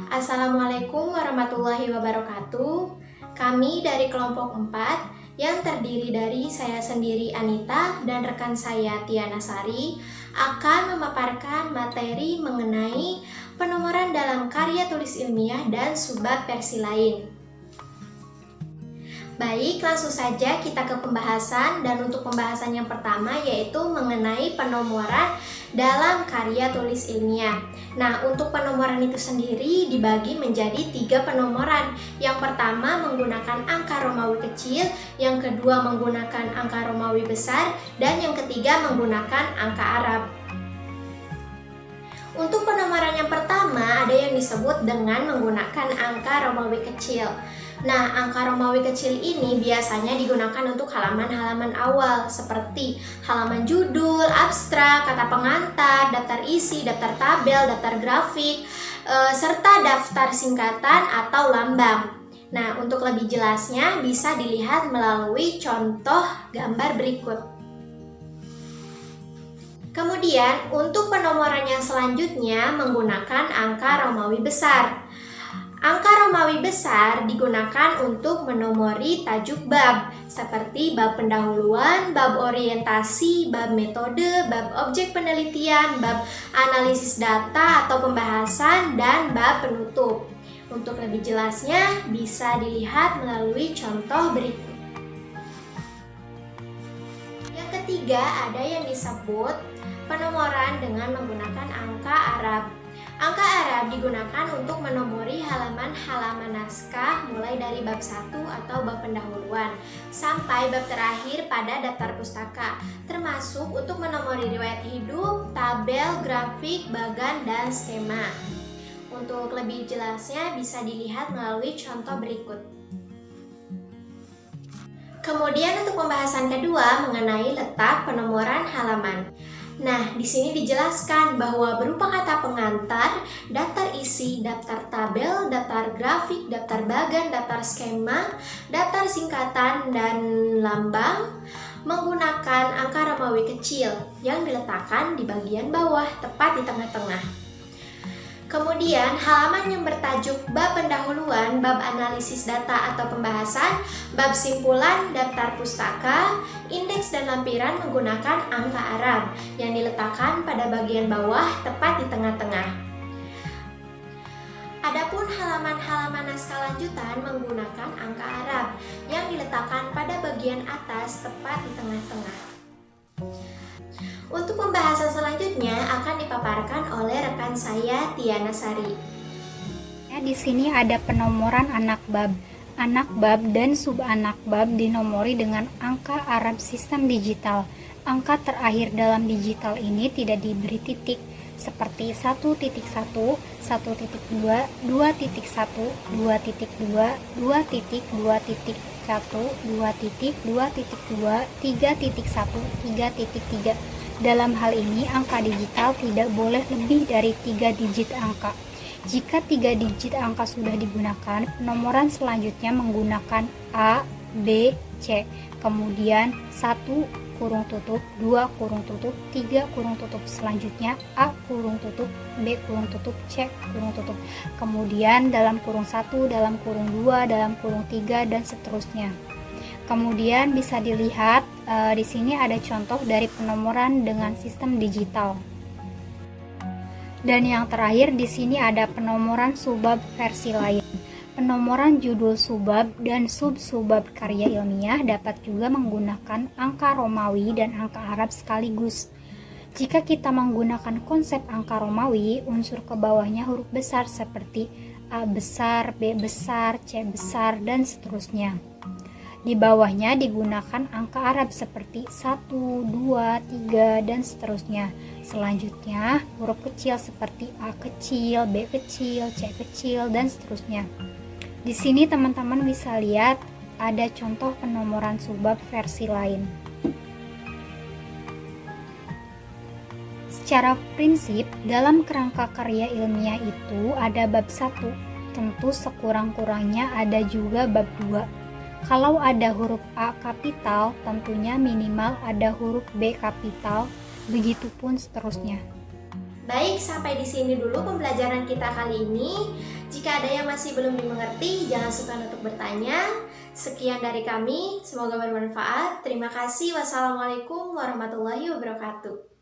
Assalamualaikum warahmatullahi wabarakatuh. Kami dari kelompok 4 yang terdiri dari saya sendiri Anita dan rekan saya Tiana Sari akan memaparkan materi mengenai penomoran dalam karya tulis ilmiah dan subbab versi lain. Baik, langsung saja kita ke pembahasan, dan untuk pembahasan yang pertama yaitu mengenai penomoran dalam karya tulis ilmiah. Nah, untuk penomoran itu sendiri dibagi menjadi 3 penomoran. Yang pertama menggunakan angka Romawi kecil, yang kedua menggunakan angka Romawi besar, dan yang ketiga menggunakan angka Arab. Untuk penomoran yang pertama ada yang disebut dengan menggunakan angka Romawi kecil. Nah, angka Romawi kecil ini biasanya digunakan untuk halaman-halaman awal seperti halaman judul, abstrak, kata pengantar, daftar isi, daftar tabel, daftar grafik, serta daftar singkatan atau lambang. Nah, untuk lebih jelasnya bisa dilihat melalui contoh gambar berikut. Kemudian, untuk penomoran yang selanjutnya menggunakan angka Romawi besar. Angka Romawi besar digunakan untuk menomori tajuk bab, seperti bab pendahuluan, bab orientasi, bab metode, bab objek penelitian, bab analisis data atau pembahasan, dan bab penutup. Untuk lebih jelasnya bisa dilihat melalui contoh berikut. Yang ketiga ada yang disebut penomoran dengan menggunakan angka Arab. Angka Arab digunakan untuk menomori halaman-halaman naskah mulai dari bab 1 atau bab pendahuluan sampai bab terakhir pada daftar pustaka, termasuk untuk menomori riwayat hidup, tabel, grafik, bagan, dan skema. Untuk lebih jelasnya bisa dilihat melalui contoh berikut. Kemudian untuk pembahasan kedua mengenai letak penomoran halaman. Nah, di sini dijelaskan bahwa berupa kata pengantar, daftar isi, daftar tabel, daftar grafik, daftar bagan, daftar skema, daftar singkatan, dan lambang menggunakan angka Romawi kecil yang diletakkan di bagian bawah, tepat di tengah-tengah. Kemudian, halaman yang bertajuk bab pendahuluan, bab analisis data atau pembahasan, bab simpulan, daftar pustaka, indeks dan lampiran menggunakan angka Arab yang diletakkan pada bagian bawah tepat di tengah-tengah. Adapun halaman-halaman naskah lanjutan menggunakan angka Arab yang diletakkan pada bagian atas tepat di tengah-tengah. Untuk pembahasan selanjutnya akan dipaparkan oleh rekan saya Tiana Sari. Di sini ada penomoran anak bab. Anak bab dan subanak bab dinomori dengan angka Arab sistem digital. Angka terakhir dalam digital ini tidak diberi titik, seperti 1.1, 1.2, 2.1, 2.2, 2.2, 2.1, 2.2, 3.1, 3.3. Dalam hal ini, angka digital tidak boleh lebih dari 3 digit angka. Jika 3 digit angka sudah digunakan, penomoran selanjutnya menggunakan A, B, C. Kemudian 1 kurung tutup, 2 kurung tutup, 3 kurung tutup. Selanjutnya A kurung tutup, B kurung tutup, C kurung tutup. Kemudian dalam kurung 1, dalam kurung 2, dalam kurung 3, dan seterusnya. Kemudian bisa dilihat di sini ada contoh dari penomoran dengan sistem digital. Dan yang terakhir di sini ada penomoran subbab versi lain. Penomoran judul subbab dan sub-subbab karya ilmiah dapat juga menggunakan angka Romawi dan angka Arab sekaligus. Jika kita menggunakan konsep angka Romawi, unsur ke bawahnya huruf besar seperti A besar, B besar, C besar, dan seterusnya. Di bawahnya digunakan angka Arab seperti 1, 2, 3, dan seterusnya. Selanjutnya, huruf kecil seperti A kecil, B kecil, C kecil, dan seterusnya. Di sini teman-teman bisa lihat ada contoh penomoran subbab versi lain. Secara prinsip, dalam kerangka karya ilmiah itu ada bab 1. Tentu sekurang-kurangnya ada juga bab 2. Kalau ada huruf A kapital, tentunya minimal ada huruf B kapital, begitupun seterusnya. Baik, sampai di sini dulu pembelajaran kita kali ini. jika ada yang masih belum dimengerti, jangan sukar untuk bertanya. Sekian dari kami, semoga bermanfaat. Terima kasih. Wassalamualaikum warahmatullahi wabarakatuh.